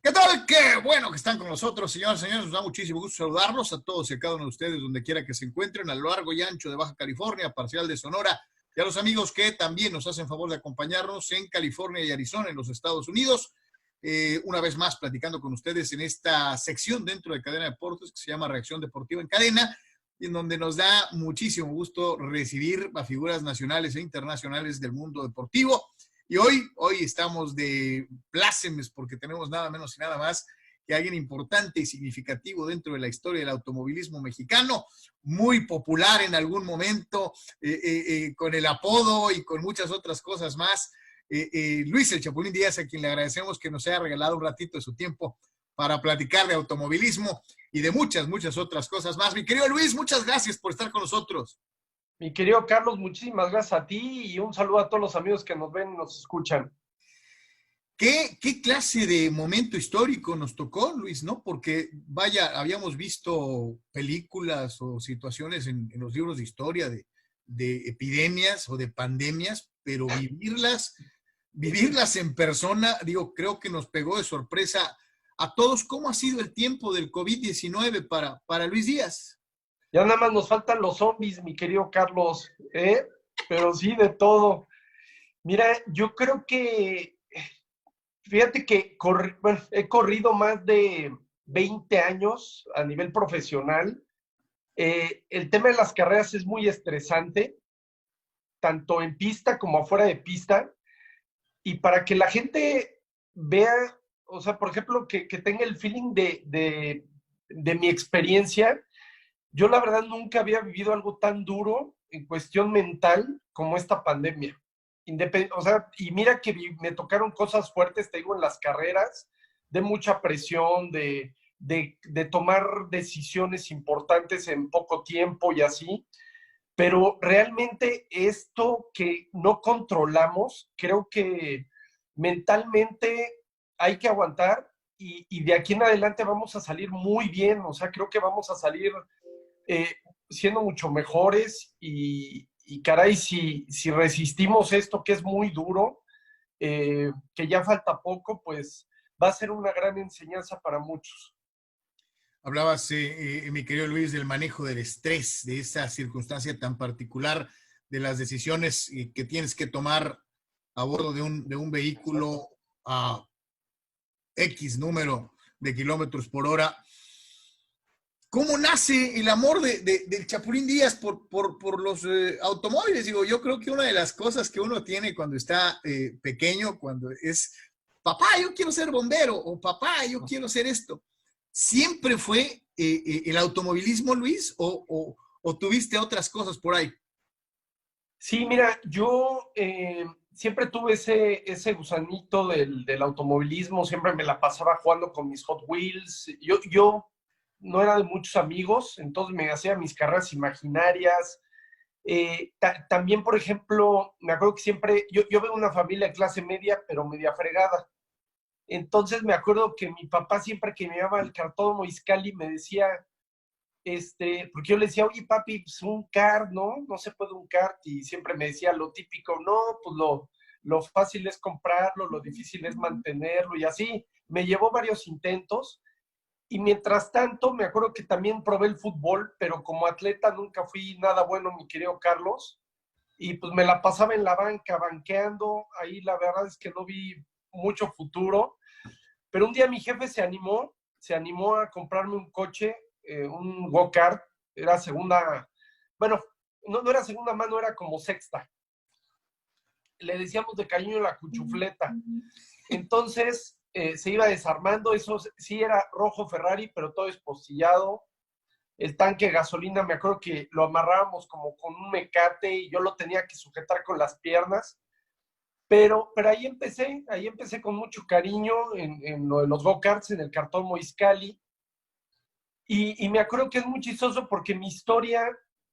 ¿Qué tal? Qué bueno que están con nosotros, señoras y señores. Nos da muchísimo gusto saludarlos a todos y a cada uno de ustedes, donde quiera que se encuentren, a lo largo y ancho de Baja California, parcial de Sonora, y a los amigos que también nos hacen favor de acompañarnos en California y Arizona, en los Estados Unidos. Una vez más, platicando con ustedes en esta sección dentro de Cadena Deportes que se llama Reacción Deportiva en Cadena, y en donde nos da muchísimo gusto recibir a figuras nacionales e internacionales del mundo deportivo. Y hoy estamos de plácemes porque tenemos nada menos y nada más que alguien importante y significativo dentro de la historia del automovilismo mexicano, muy popular en algún momento, con el apodo y con muchas otras cosas más. Luis El Chapulín Díaz, a quien le agradecemos que nos haya regalado un ratito de su tiempo para platicar de automovilismo y de muchas otras cosas más. Mi querido Luis, muchas gracias por estar con nosotros. Mi querido Carlos, muchísimas gracias a ti y un saludo a todos los amigos que nos ven y nos escuchan. ¿Qué clase de momento histórico nos tocó, Luis? ¿No? Porque, vaya, habíamos visto películas o situaciones en los libros de historia de epidemias o de pandemias, pero vivirlas en persona, digo, creo que nos pegó de sorpresa a todos. ¿Cómo ha sido el tiempo del COVID-19 para Luis Díaz? Ya nada más nos faltan los zombies, mi querido Carlos, ¿eh? Pero sí, de todo. Mira, yo creo que, fíjate que he corrido más de 20 años a nivel profesional. El tema de las carreras es muy estresante, tanto en pista como afuera de pista. Y para que la gente vea, o sea, por ejemplo, que tenga el feeling de mi experiencia, yo la verdad nunca había vivido algo tan duro en cuestión mental como esta pandemia. O sea, y mira que me tocaron cosas fuertes, te digo, en las carreras, de mucha presión, de tomar decisiones importantes en poco tiempo y así. Pero realmente esto que no controlamos, creo que mentalmente hay que aguantar y de aquí en adelante vamos a salir muy bien. O sea, creo que vamos a salir eh, siendo mucho mejores y caray, si resistimos esto que es muy duro, que ya falta poco, pues va a ser una gran enseñanza para muchos. Hablabas, mi querido Luis, del manejo del estrés, de esa circunstancia tan particular, de las decisiones que tienes que tomar a bordo de un vehículo a X número de kilómetros por hora. ¿Cómo nace el amor del Chapulín Díaz por los automóviles? Digo, yo creo que una de las cosas que uno tiene cuando está pequeño, cuando es, papá, yo quiero ser bombero, o papá, yo quiero ser esto. ¿Siempre fue el automovilismo, Luis, o tuviste otras cosas por ahí? Sí, mira, yo siempre tuve ese gusanito del automovilismo, siempre me la pasaba jugando con mis Hot Wheels. Yo no era de muchos amigos, entonces me hacía mis carreras imaginarias. También, por ejemplo, me acuerdo que siempre, yo vengo de una familia de clase media, pero media fregada. Entonces me acuerdo que mi papá siempre que me llevaba al Cartódromo Izcalli me decía, porque yo le decía, oye papi, pues un kart, ¿no? No se puede un kart, y siempre me decía lo típico, no, pues lo fácil es comprarlo, lo difícil es mantenerlo, y así. Me llevó varios intentos, y mientras tanto, me acuerdo que también probé el fútbol, pero como atleta nunca fui nada bueno, mi querido Carlos, y pues me la pasaba en la banca, banqueando, ahí la verdad es que no vi mucho futuro, pero un día mi jefe se animó a comprarme un coche, un go-kart, era segunda, bueno, no era segunda mano, era como sexta. Le decíamos de cariño la cuchufleta. Entonces se iba desarmando, eso sí era rojo Ferrari, pero todo espostillado. El tanque de gasolina, me acuerdo que lo amarrábamos como con un mecate y yo lo tenía que sujetar con las piernas. Pero ahí empecé con mucho cariño en lo de los go-karts, en el cartón Moiscali. Y me acuerdo que es muy chistoso porque mi historia,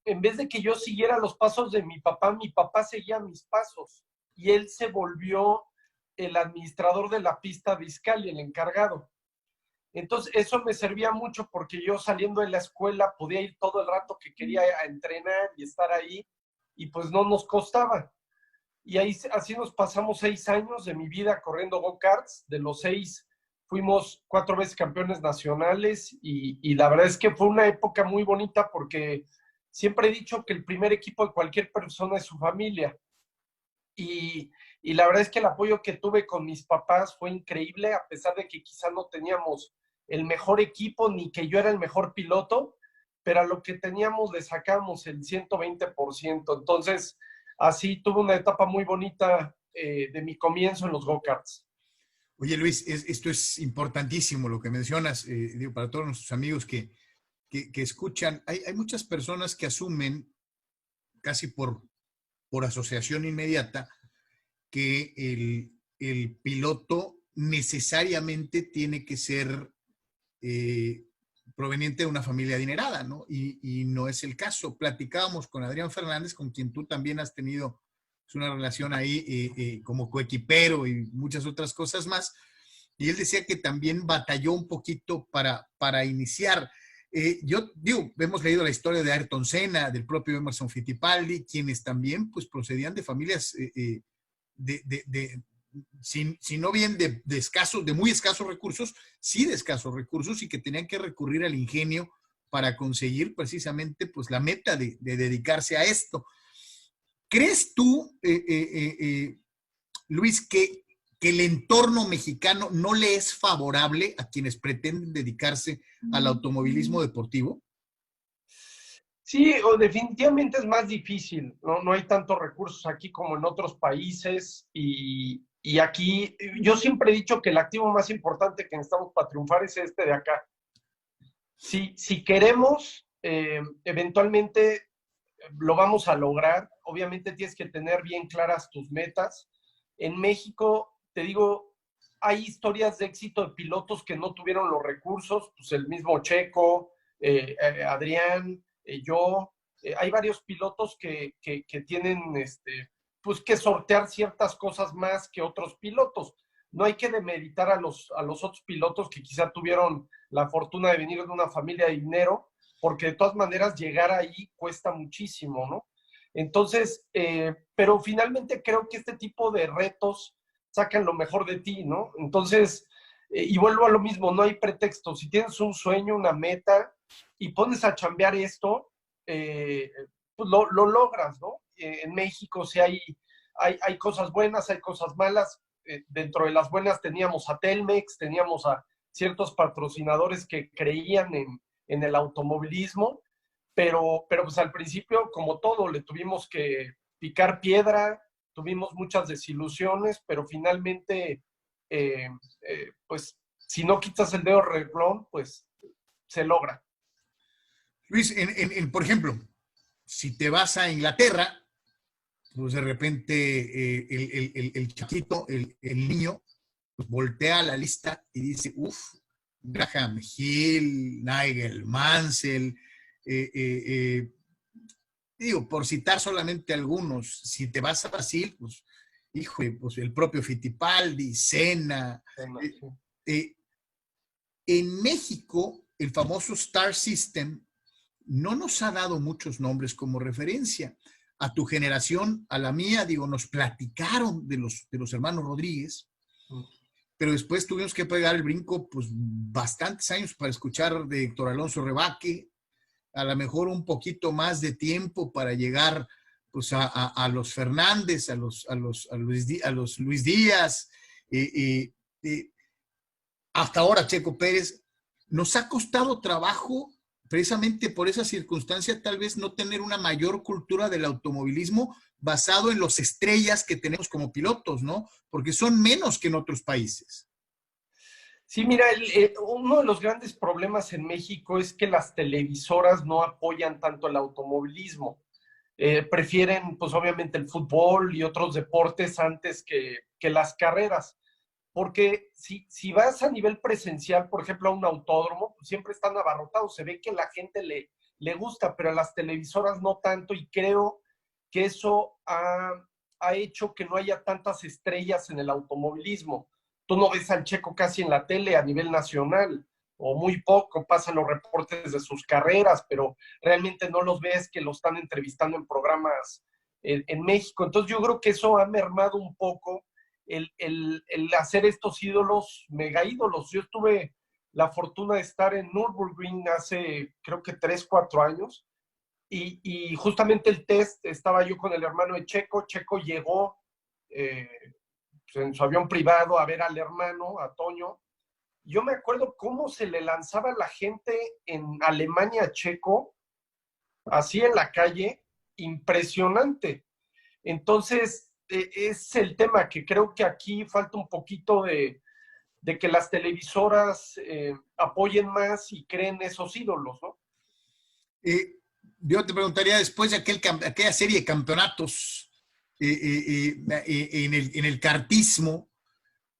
en vez de que yo siguiera los pasos de mi papá seguía mis pasos. Y él se volvió el administrador de la pista de Izcalli, el encargado. Entonces, eso me servía mucho porque yo saliendo de la escuela podía ir todo el rato que quería a entrenar y estar ahí, y pues no nos costaba. Y ahí así nos pasamos 6 años de mi vida corriendo go-karts. De los 6 fuimos 4 veces campeones nacionales y la verdad es que fue una época muy bonita porque siempre he dicho que el primer equipo de cualquier persona es su familia. Y la verdad es que el apoyo que tuve con mis papás fue increíble, a pesar de que quizá no teníamos el mejor equipo ni que yo era el mejor piloto, pero a lo que teníamos le sacamos el 120%. Entonces, así tuve una etapa muy bonita de mi comienzo en los go-karts. Oye, Luis, esto es importantísimo lo que mencionas, digo, para todos nuestros amigos que escuchan. Hay muchas personas que asumen, casi por asociación inmediata, que el piloto necesariamente tiene que ser proveniente de una familia adinerada, ¿no? Y no es el caso. Platicábamos con Adrián Fernández, con quien tú también has tenido una relación ahí como coequipero y muchas otras cosas más. Y él decía que también batalló un poquito para iniciar. Yo digo, hemos leído la historia de Ayrton Senna, del propio Emerson Fittipaldi, quienes también pues procedían de familias si no bien de muy escasos recursos, sí de escasos recursos y que tenían que recurrir al ingenio para conseguir precisamente pues la meta de dedicarse a esto. ¿Crees tú, Luis, que el entorno mexicano no le es favorable a quienes pretenden dedicarse al automovilismo deportivo? Sí, definitivamente es más difícil, ¿no? No hay tantos recursos aquí como en otros países y aquí yo siempre he dicho que el activo más importante que necesitamos para triunfar es este de acá. Si queremos, eventualmente lo vamos a lograr. Obviamente tienes que tener bien claras tus metas. En México, te digo, hay historias de éxito de pilotos que no tuvieron los recursos, pues el mismo Checo, Adrián, yo, hay varios pilotos que tienen pues que sortear ciertas cosas más que otros pilotos. No hay que demeritar a los otros pilotos que quizá tuvieron la fortuna de venir de una familia de dinero, porque de todas maneras llegar ahí cuesta muchísimo, ¿no? Entonces, pero finalmente creo que este tipo de retos sacan lo mejor de ti, ¿no? Entonces, y vuelvo a lo mismo, no hay pretexto. Si tienes un sueño, una meta, y pones a chambear esto, pues lo logras, ¿no? En México sí hay cosas buenas, hay cosas malas. Dentro de las buenas teníamos a Telmex, teníamos a ciertos patrocinadores que creían en el automovilismo, pero pues al principio, como todo, le tuvimos que picar piedra, tuvimos muchas desilusiones, pero finalmente, pues si no quitas el dedo renglón, pues se logra. Luis, por ejemplo, si te vas a Inglaterra, pues de repente el chiquito, el niño, pues voltea la lista y dice, uff, Graham Hill, Nigel Mansell, digo, por citar solamente algunos, si te vas a Brasil, pues, híjole, pues el propio Fittipaldi, Senna. Sí. Eh, en México, el famoso Star System no nos ha dado muchos nombres como referencia. A tu generación, a la mía, digo, nos platicaron de los hermanos Rodríguez, pero después tuvimos que pegar el brinco, pues, bastantes años para escuchar de Héctor Alonso Rebaque, a lo mejor un poquito más de tiempo para llegar pues, a los Fernández, a los Luis Díaz, hasta ahora Checo Pérez. Nos ha costado trabajo, precisamente por esa circunstancia, tal vez no tener una mayor cultura del automovilismo basado en los estrellas que tenemos como pilotos, ¿no? Porque son menos que en otros países. Sí, mira, uno de los grandes problemas en México es que las televisoras no apoyan tanto el automovilismo. Prefieren, pues obviamente, el fútbol y otros deportes antes que las carreras. Porque si vas a nivel presencial, por ejemplo, a un autódromo, pues siempre están abarrotados. Se ve que la gente le gusta, pero a las televisoras no tanto. Y creo que eso ha hecho que no haya tantas estrellas en el automovilismo. Tú no ves al Checo casi en la tele a nivel nacional, o muy poco, pasan los reportes de sus carreras, pero realmente no los ves que lo están entrevistando en programas en México. Entonces yo creo que eso ha mermado un poco el hacer estos ídolos, mega ídolos. Yo tuve la fortuna de estar en Nürburgring hace creo que 3, 4 años y justamente el test, estaba yo con el hermano de Checo. Checo llegó pues, en su avión privado a ver al hermano, a Toño. Yo me acuerdo cómo se le lanzaba la gente en Alemania a Checo, así en la calle, impresionante. Entonces, es el tema que creo que aquí falta un poquito de que las televisoras apoyen más y creen esos ídolos, ¿no? Yo te preguntaría, después de aquella serie de campeonatos en el kartismo,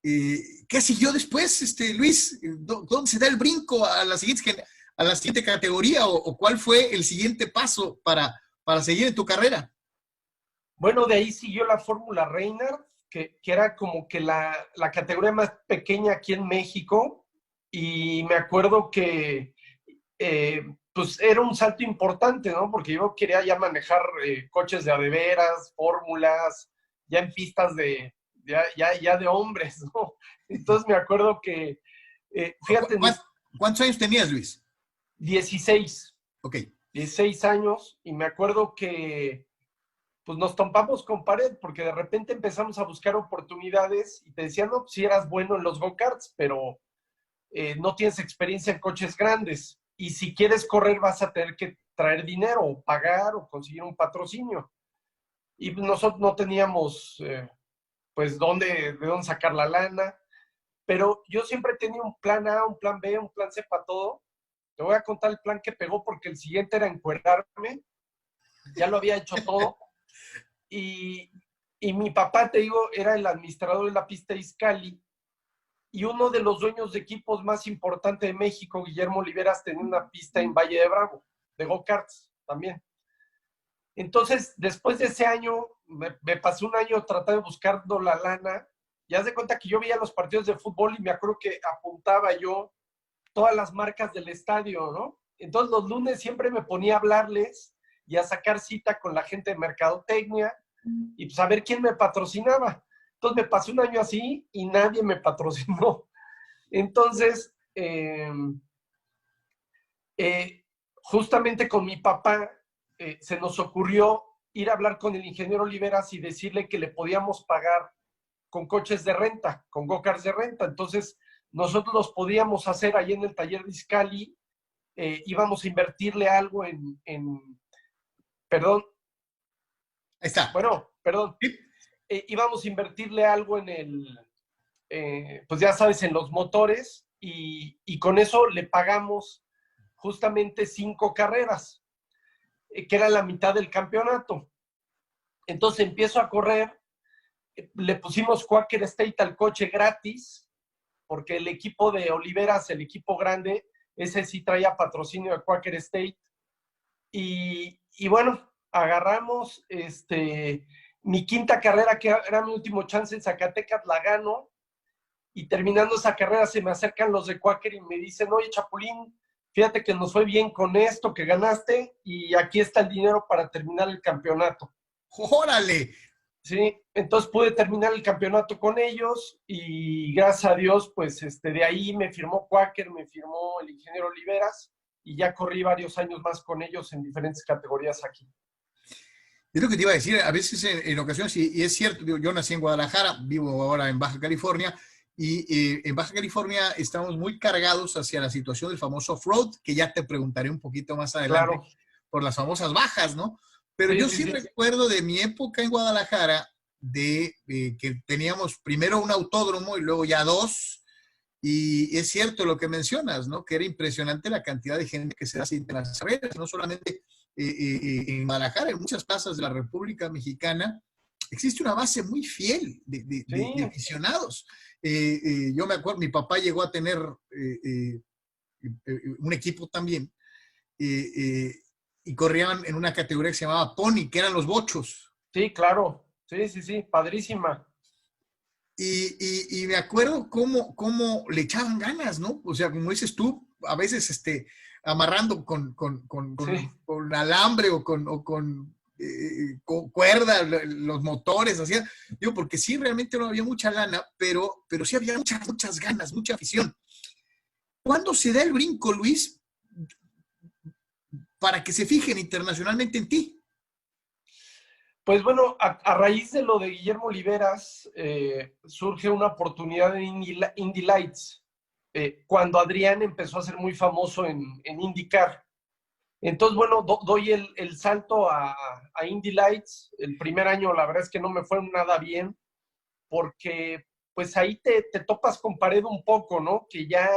¿qué siguió después, Luis? ¿Dónde se da el brinco a la siguiente categoría o cuál fue el siguiente paso para seguir en tu carrera? Bueno, de ahí siguió la Fórmula Reynard, que era como que la categoría más pequeña aquí en México, y me acuerdo que pues era un salto importante, ¿no? Porque yo quería ya manejar coches de a de veras, fórmulas, ya en pistas ya de hombres, ¿no? Entonces me acuerdo que, fíjate, ¿Cuántos años tenías, Luis? 16, Ok. 16 años, y me acuerdo que pues nos topamos con pared, porque de repente empezamos a buscar oportunidades y te decían, no, pues sí eras bueno en los go-karts, pero no tienes experiencia en coches grandes. Y si quieres correr vas a tener que traer dinero o pagar o conseguir un patrocinio. Y nosotros no teníamos, pues, de dónde sacar la lana. Pero yo siempre tenía un plan A, un plan B, un plan C para todo. Te voy a contar el plan que pegó porque el siguiente era encuerarme. Ya lo había hecho todo. Y, y mi papá, te digo, era el administrador de la pista de Izcalli, y uno de los dueños de equipos más importantes de México, Guillermo Oliveras, tenía una pista en Valle de Bravo, de go-karts también. Entonces, después de ese año, me pasé un año tratando de buscando la lana, y haz de cuenta que yo veía los partidos de fútbol y me acuerdo que apuntaba yo todas las marcas del estadio, ¿no? Entonces los lunes siempre me ponía a hablarles y a sacar cita con la gente de mercadotecnia y pues a ver quién me patrocinaba. Entonces me pasé un año así y nadie me patrocinó. Entonces, justamente con mi papá se nos ocurrió ir a hablar con el ingeniero Oliveras y decirle que le podíamos pagar con coches de renta, con go-karts de renta. Entonces, nosotros los podíamos hacer ahí en el taller de Izcalli, íbamos a invertirle algo perdón. Ahí está. Bueno, perdón. ¿Sí? Íbamos a invertirle algo pues ya sabes, en los motores, y con eso le pagamos justamente 5 carreras, que era la mitad del campeonato. Entonces empiezo a correr, le pusimos Quaker State al coche gratis, porque el equipo de Oliveras, el equipo grande, ese sí traía patrocinio de Quaker State. Y bueno, agarramos mi quinta carrera, que era mi último chance en Zacatecas, la gano, y terminando esa carrera se me acercan los de Quaker y me dicen, oye, Chapulín, fíjate que nos fue bien con esto que ganaste y aquí está el dinero para terminar el campeonato. ¡Órale! Sí, entonces pude terminar el campeonato con ellos y gracias a Dios, pues de ahí me firmó Quaker, me firmó el ingeniero Oliveras y ya corrí varios años más con ellos en diferentes categorías aquí. Es lo que te iba a decir, a veces en ocasiones, y es cierto, yo nací en Guadalajara, vivo ahora en Baja California, y en Baja California estamos muy cargados hacia la situación del famoso off-road, que ya te preguntaré un poquito más adelante, Claro. por las famosas bajas, ¿no? Pero Sí, yo sí, sí sí. recuerdo de mi época en Guadalajara, que teníamos primero un autódromo y luego ya dos, y es cierto lo que mencionas, ¿no? Que era impresionante la cantidad de gente que se da en las carreras, no solamente en Guadalajara, en muchas plazas de la República Mexicana, existe una base muy fiel de Sí. aficionados. Yo me acuerdo, mi papá llegó a tener un equipo también y corrían en una categoría que se llamaba Pony, que eran los bochos. Sí, claro. Sí, sí, sí, padrísima. Y me acuerdo cómo le echaban ganas, ¿no? O sea, como dices tú, a veces amarrando Sí, con alambre o con cuerda, los motores, hacía, digo, porque sí, realmente no había mucha lana, pero sí había muchas ganas, mucha afición. ¿Cuándo se da el brinco, Luis, para que se fijen internacionalmente en ti? Pues bueno, a raíz de lo de Guillermo Oliveras, surge una oportunidad en Indy Lights, cuando Adrián empezó a ser muy famoso en IndyCar. Entonces, bueno, doy el salto a Indy Lights. El primer año, la verdad es que no me fue nada bien, porque pues ahí te topas con pared un poco, ¿no? Que ya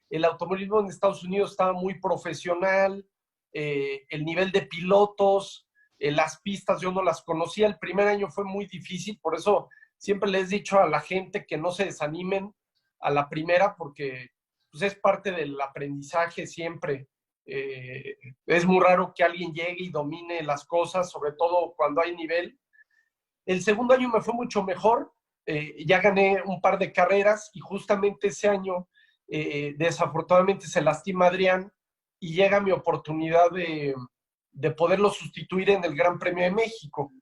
el automovilismo en Estados Unidos estaba muy profesional, el nivel de pilotos, las pistas yo no las conocía, el primer año fue muy difícil, por eso siempre les he dicho a la gente que no se desanimen a la primera, porque pues, es parte del aprendizaje siempre. Es muy raro que alguien llegue y domine las cosas, sobre todo cuando hay nivel. El segundo año me fue mucho mejor, ya gané un par de carreras y justamente ese año desafortunadamente se lastima Adrián y llega mi oportunidad de poderlo sustituir en el Gran Premio de México.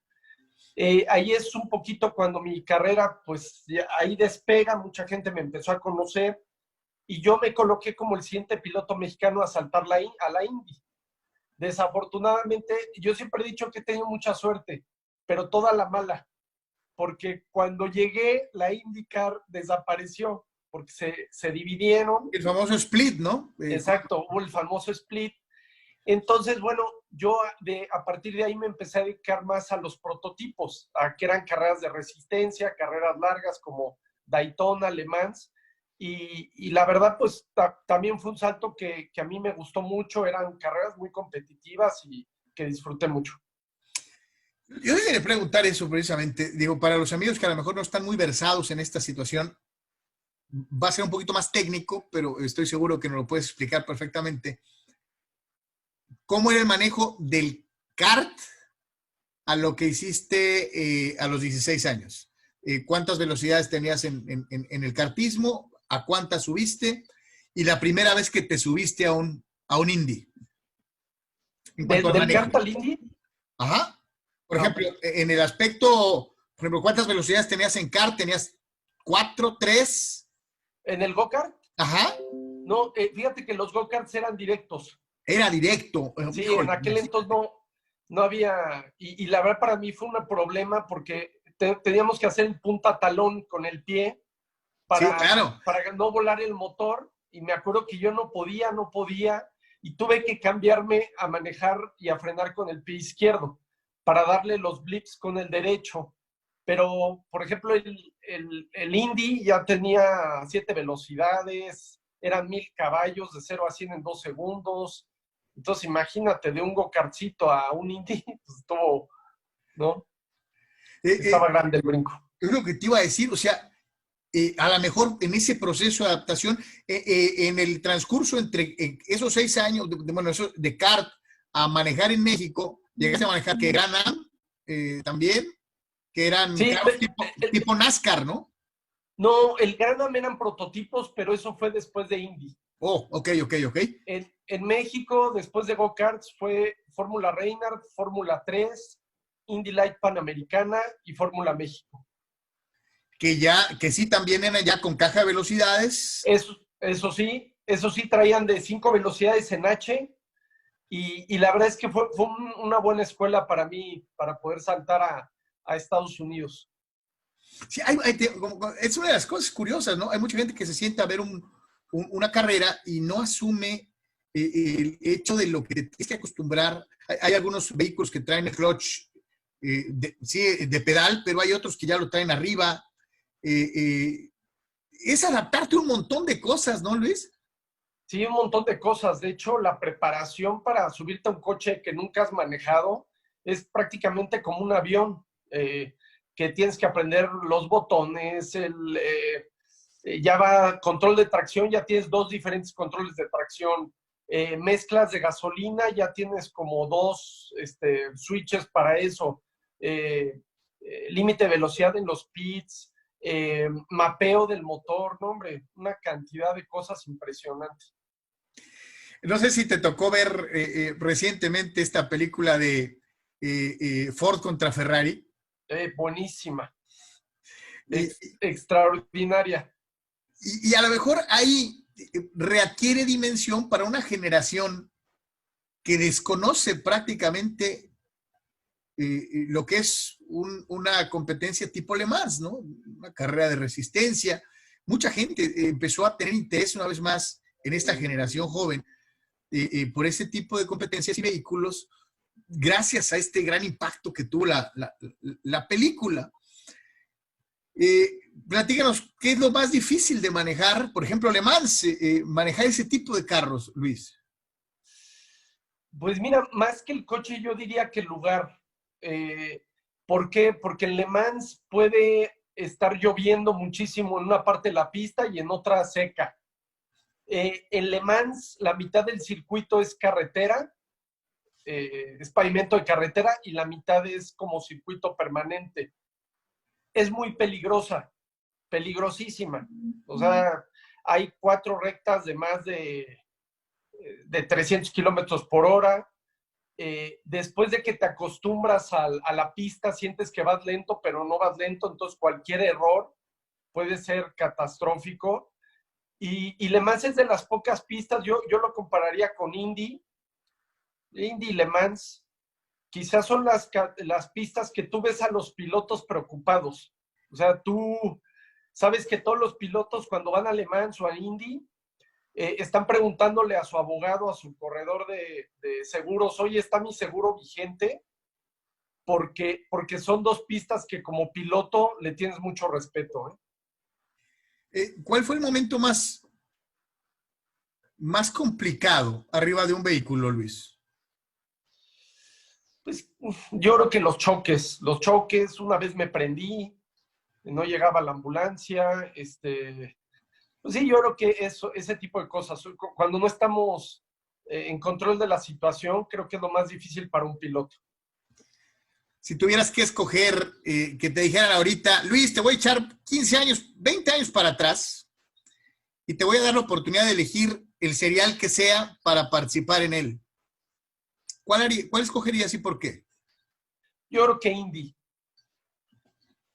Ahí es un poquito cuando mi carrera, pues ahí despega, mucha gente me empezó a conocer y yo me coloqué como el siguiente piloto mexicano a saltar a la Indy. Desafortunadamente, yo siempre he dicho que he tenido mucha suerte, pero toda la mala, porque cuando llegué, la IndyCar desapareció, porque se dividieron. El famoso split, ¿no? Exacto, hubo el famoso split. Entonces, bueno, yo a partir de ahí me empecé a dedicar más a los prototipos, a que eran carreras de resistencia, carreras largas como Daytona, Le Mans, y la verdad, pues también fue un salto que a mí me gustó mucho, eran carreras muy competitivas y que disfruté mucho. Yo quería preguntar eso precisamente, digo, para los amigos que a lo mejor no están muy versados en esta situación, va a ser un poquito más técnico, pero estoy seguro que nos lo puedes explicar perfectamente. ¿Cómo era el manejo del kart a lo que hiciste a los 16 años? ¿Cuántas velocidades tenías en el kartismo? ¿A cuántas subiste? Y la primera vez que te subiste a un Indy. En cuanto al ¿Del manejo. kart al Indy? Ajá. Por ejemplo, en el aspecto, por ejemplo, ¿cuántas velocidades tenías en kart? ¿Tenías 4, 3? ¿En el go-kart? Ajá. No, fíjate que los go-karts eran directos. Era directo. Sí, Híjole, en aquel entonces no había, y la verdad para mí fue un problema porque teníamos que hacer el punta talón con el pie sí, claro. para no volar el motor, y me acuerdo que yo no podía, y tuve que cambiarme a manejar y a frenar con el pie izquierdo para darle los blips con el derecho. Pero, por ejemplo, el Indy ya tenía 7 velocidades, eran 1000 caballos de 0 a 100 en 2 segundos. Entonces, imagínate, de un go-kartcito a un Indy, pues estuvo, ¿no? Estaba grande el brinco. Es lo que te iba a decir, o sea, a lo mejor en ese proceso de adaptación, en el transcurso entre esos 6 años, bueno, eso de kart a manejar en México, llegaste a manejar que Gran Am también, que eran sí, carros tipo NASCAR, ¿no? No, el Gran Am eran prototipos, pero eso fue después de Indy. Oh, ok. En México, después de Go-Karts, fue Fórmula Reynard, Fórmula 3, Indy Light Panamericana y Fórmula México. Que sí también eran ya con caja de velocidades. Eso sí, traían de 5 velocidades en H, y la verdad es que fue una buena escuela para mí, para poder saltar a Estados Unidos. Sí, es una de las cosas curiosas, ¿no? Hay mucha gente que se sienta a ver una carrera y no asume el hecho de lo que te tienes que acostumbrar. Hay algunos vehículos que traen el clutch de pedal, pero hay otros que ya lo traen arriba. Es adaptarte a un montón de cosas, ¿no, Luis? Sí, un montón de cosas. De hecho, la preparación para subirte a un coche que nunca has manejado es prácticamente como un avión, que tienes que aprender los botones, ya va control de tracción, ya tienes 2 diferentes controles de tracción, mezclas de gasolina, ya tienes como 2 switches para eso, límite de velocidad en los pits, mapeo del motor, no, hombre, una cantidad de cosas impresionantes. No sé si te tocó ver recientemente esta película de Ford contra Ferrari. Buenísima. Y, Extraordinaria. y a lo mejor ahí readquiere dimensión para una generación que desconoce prácticamente lo que es una competencia tipo Le Mans, ¿no? Una carrera de resistencia. Mucha gente empezó a tener interés una vez más en esta generación joven por ese tipo de competencias y vehículos, gracias a este gran impacto que tuvo la película. Platícanos, ¿qué es lo más difícil de manejar? Por ejemplo, Le Mans, manejar ese tipo de carros, Luis. Pues mira, más que el coche, yo diría que el lugar. ¿Por qué? Porque en Le Mans puede estar lloviendo muchísimo en una parte de la pista y en otra seca. En Le Mans, la mitad del circuito es carretera, es pavimento de carretera, y la mitad es como circuito permanente. Es muy peligrosa, peligrosísima. O sea, hay 4 rectas de más de 300 kilómetros por hora. Después de que te acostumbras a la pista, sientes que vas lento, pero no vas lento, entonces cualquier error puede ser catastrófico. Y Le Mans es de las pocas pistas, yo lo compararía con Indy y Le Mans. Quizás son las pistas que tú ves a los pilotos preocupados. O sea, tú sabes que todos los pilotos cuando van a Le Mans o a Indy, están preguntándole a su abogado, a su corredor de seguros, oye, ¿está mi seguro vigente? Porque son 2 pistas que como piloto le tienes mucho respeto. ¿Cuál fue el momento más complicado arriba de un vehículo, Luis? Pues yo creo que los choques, una vez me prendí, no llegaba la ambulancia, pues sí, yo creo que ese tipo de cosas, cuando no estamos en control de la situación, creo que es lo más difícil para un piloto. Si tuvieras que escoger, que te dijeran ahorita, Luis, te voy a echar 15 años, 20 años para atrás y te voy a dar la oportunidad de elegir el serial que sea para participar en él. ¿Cuál escogerías y por qué? Yo creo que Indy.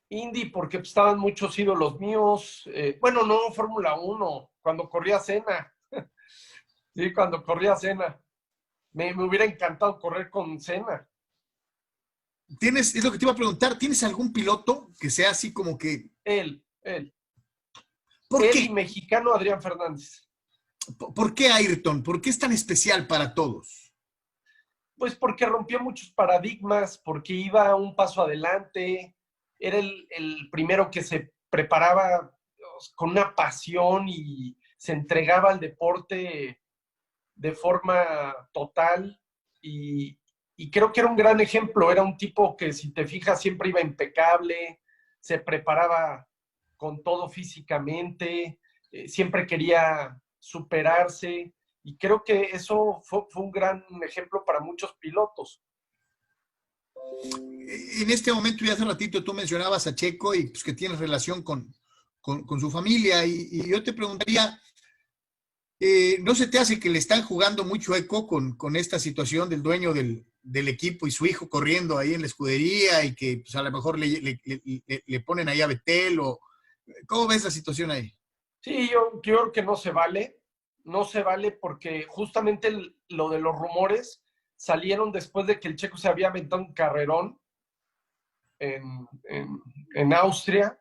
Indy porque pues, estaban muchos ídolos míos. Bueno, no, Fórmula 1, cuando corría Senna. Sí, cuando corría Senna. Me hubiera encantado correr con Senna. Es lo que te iba a preguntar, ¿tienes algún piloto que sea así como que... Él. ¿Por Él qué? y mexicano Adrián Fernández. ¿Por qué Ayrton? ¿Por qué es tan especial para todos? Pues porque rompió muchos paradigmas, porque iba un paso adelante, era el primero que se preparaba con una pasión y se entregaba al deporte de forma total y creo que era un gran ejemplo, era un tipo que si te fijas siempre iba impecable, se preparaba con todo físicamente, siempre quería superarse y creo que eso fue un gran ejemplo para muchos pilotos. En este momento, y hace ratito, tú mencionabas a Checo y pues, que tienes relación con su familia y yo te preguntaría, ¿no se te hace que le están jugando mucho eco con esta situación del dueño del equipo y su hijo corriendo ahí en la escudería y que pues, a lo mejor le ponen ahí a Vettel? ¿Cómo ves la situación ahí? Sí, yo creo que no se vale porque justamente lo de los rumores salieron después de que el Checo se había aventado un carrerón en Austria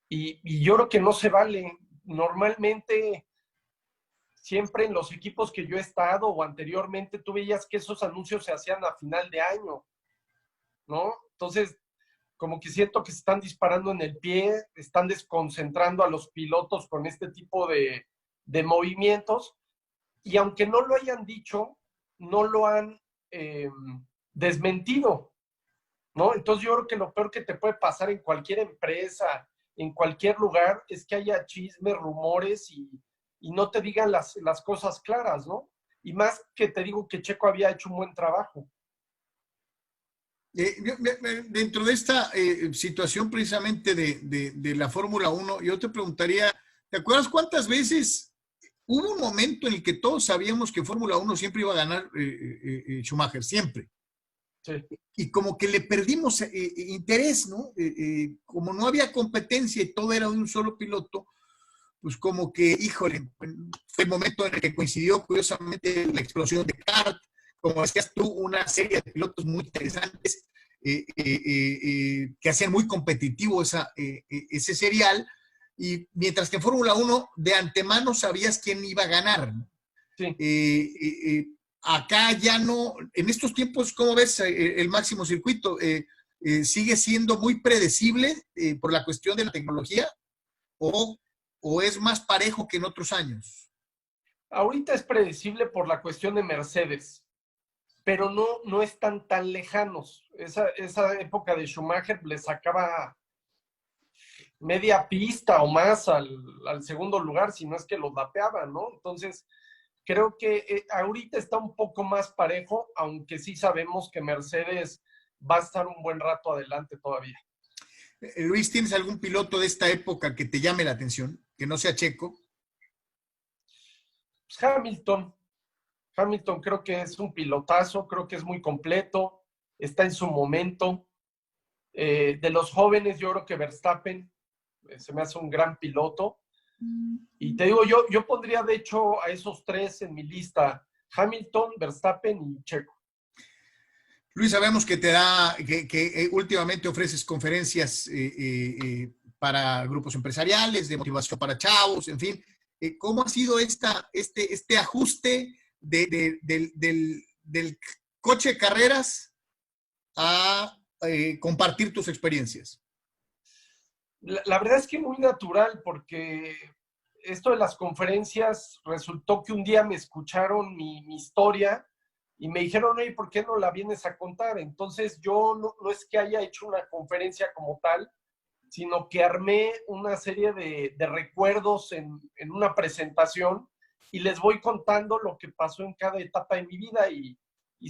y yo creo que no se vale. Normalmente siempre en los equipos que yo he estado o anteriormente, tú veías que esos anuncios se hacían a final de año, ¿no? Entonces, como que siento que se están disparando en el pie, están desconcentrando a los pilotos con este tipo de movimientos, y aunque no lo hayan dicho, no lo han desmentido, ¿no? Entonces yo creo que lo peor que te puede pasar en cualquier empresa, en cualquier lugar, es que haya chismes, rumores y no te digan las cosas claras, ¿no? Y más que te digo que Checo había hecho un buen trabajo. Dentro de esta situación precisamente de la Fórmula 1, yo te preguntaría, ¿te acuerdas cuántas veces hubo un momento en el que todos sabíamos que Fórmula 1 siempre iba a ganar Schumacher? Siempre. Sí. Y como que le perdimos interés, ¿no? Como no había competencia y todo era de un solo piloto, pues como que, híjole, fue el momento en el que coincidió curiosamente la explosión de kart, como decías tú, una serie de pilotos muy interesantes que hacían muy competitivo ese serial, y mientras que en Fórmula 1 de antemano sabías quién iba a ganar, ¿no? Sí. Acá ya no, en estos tiempos, ¿cómo ves el máximo circuito? ¿Sigue siendo muy predecible por la cuestión de la tecnología o, o es más parejo que en otros años? Ahorita es predecible por la cuestión de Mercedes, pero no están tan lejanos. Esa época de Schumacher le sacaba media pista o más al segundo lugar, si no es que lo dapeaba, ¿no? Entonces, creo que ahorita está un poco más parejo, aunque sí sabemos que Mercedes va a estar un buen rato adelante todavía. Luis, ¿tienes algún piloto de esta época que te llame la atención, que no sea Checo? Pues Hamilton creo que es un pilotazo, creo que es muy completo, está en su momento. De los jóvenes, yo creo que Verstappen se me hace un gran piloto. Y te digo, yo pondría de hecho a esos tres en mi lista: Hamilton, Verstappen y Checo. Luis, sabemos que te da, que últimamente ofreces conferencias para grupos empresariales, de motivación para chavos, en fin. ¿Cómo ha sido este ajuste del coche de carreras a compartir tus experiencias? La verdad es que muy natural, porque esto de las conferencias resultó que un día me escucharon mi historia y me dijeron, oye, ¿por qué no la vienes a contar? Entonces yo no es que haya hecho una conferencia como tal, sino que armé una serie de recuerdos en una presentación y les voy contando lo que pasó en cada etapa de mi vida y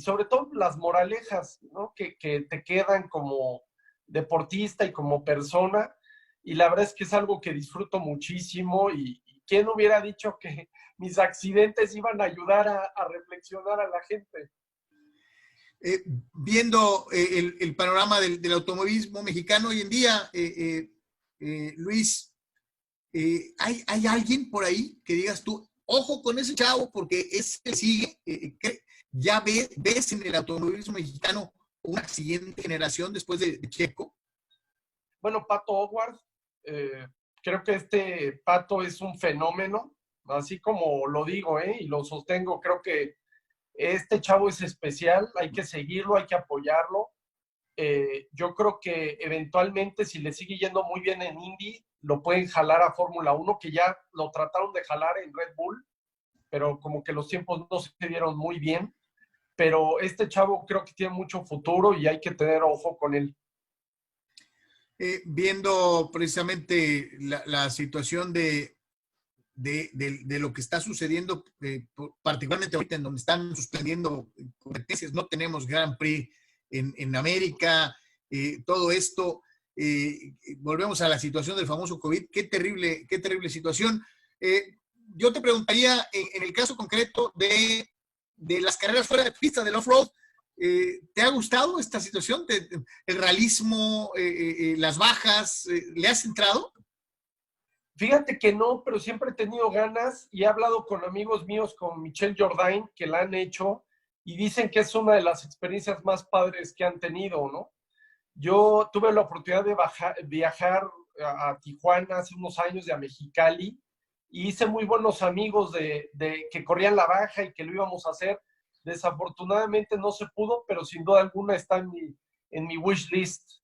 sobre todo las moralejas, ¿no? Que te quedan como deportista y como persona. Y la verdad es que es algo que disfruto muchísimo y quién hubiera dicho que mis accidentes iban a ayudar a reflexionar a la gente. Viendo el panorama del automovilismo mexicano hoy en día, Luis, ¿hay alguien por ahí que digas tú, ojo con ese chavo porque ese sigue, ya ves en el automovilismo mexicano una siguiente generación después de Checo? Bueno, Pato Howard, eh, creo que este Pato es un fenómeno, así como lo digo, y lo sostengo. Creo que este chavo es especial, hay que seguirlo, hay que apoyarlo. Yo creo que eventualmente, si le sigue yendo muy bien en Indy, lo pueden jalar a Fórmula 1, que ya lo trataron de jalar en Red Bull, pero como que los tiempos no se dieron muy bien. Pero este chavo creo que tiene mucho futuro y hay que tener ojo con él. Viendo precisamente la situación de lo que está sucediendo, particularmente ahorita en donde están suspendiendo competencias, no tenemos Grand Prix en América, todo esto, volvemos a la situación del famoso COVID, qué terrible situación. Yo te preguntaría, en el caso concreto de las carreras fuera de pista, del off-road, ¿te ha gustado esta situación? ¿El realismo, las bajas, le has entrado? Fíjate que no, pero siempre he tenido ganas y he hablado con amigos míos, con Michelle Jordain, que la han hecho y dicen que es una de las experiencias más padres que han tenido, ¿no? Yo tuve la oportunidad de viajar a Tijuana hace unos años, de a Mexicali, y hice muy buenos amigos de que corrían la baja y que lo íbamos a hacer. Desafortunadamente no se pudo, pero sin duda alguna está en mi wish list,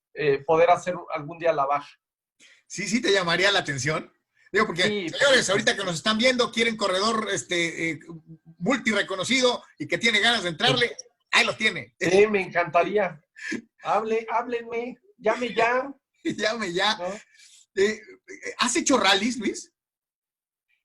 poder hacer algún día la baja. Sí, te llamaría la atención. Digo, porque, Sí, por señores, ahorita que supuesto. nos están viendo, quieren corredor multi reconocido y que tiene ganas de entrarle, ahí lo tiene. Sí, me encantaría. Háblenme, llame ya, Llame ya. ¿no? Eh, ¿Has hecho rallies, Luis?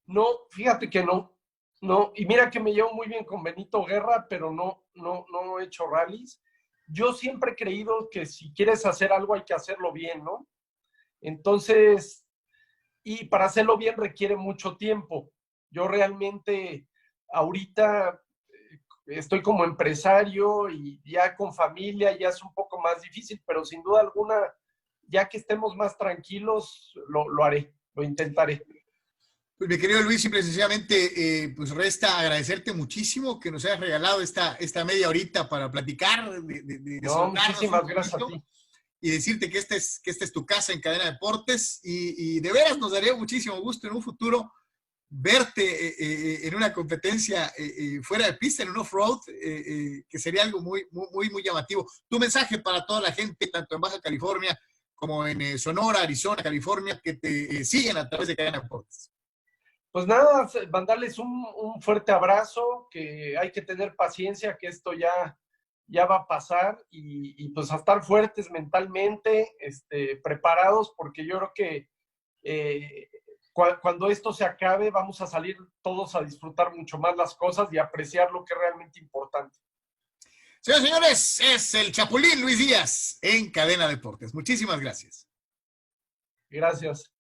No, fíjate que no, no. Y mira que me llevo muy bien con Benito Guerra, pero no he hecho rallies. Yo siempre he creído que si quieres hacer algo hay que hacerlo bien, ¿no? Entonces, y para hacerlo bien requiere mucho tiempo. Yo realmente ahorita estoy como empresario y ya con familia ya es un poco más difícil, pero sin duda alguna, ya que estemos más tranquilos, lo haré, lo intentaré. Pues mi querido Luis, simple y sencillamente, pues resta agradecerte muchísimo que nos hayas regalado esta media horita para platicar, de No, soltarnos un muchísimas gracias a poquito ti. y decirte que esta es tu casa en Cadena Deportes y de veras nos daría muchísimo gusto en un futuro verte en una competencia fuera de pista, en un off-road, que sería algo muy, muy, muy, muy llamativo. Tu mensaje para toda la gente, tanto en Baja California como en Sonora, Arizona, California, que te siguen a través de Cadena Deportes. Pues nada, mandarles un fuerte abrazo, que hay que tener paciencia, que esto ya va a pasar y pues a estar fuertes mentalmente, preparados, porque yo creo que cuando esto se acabe vamos a salir todos a disfrutar mucho más las cosas y apreciar lo que es realmente importante. Señores, señores, es el Chapulín Luis Díaz en Cadena Deportes. Muchísimas gracias. Gracias.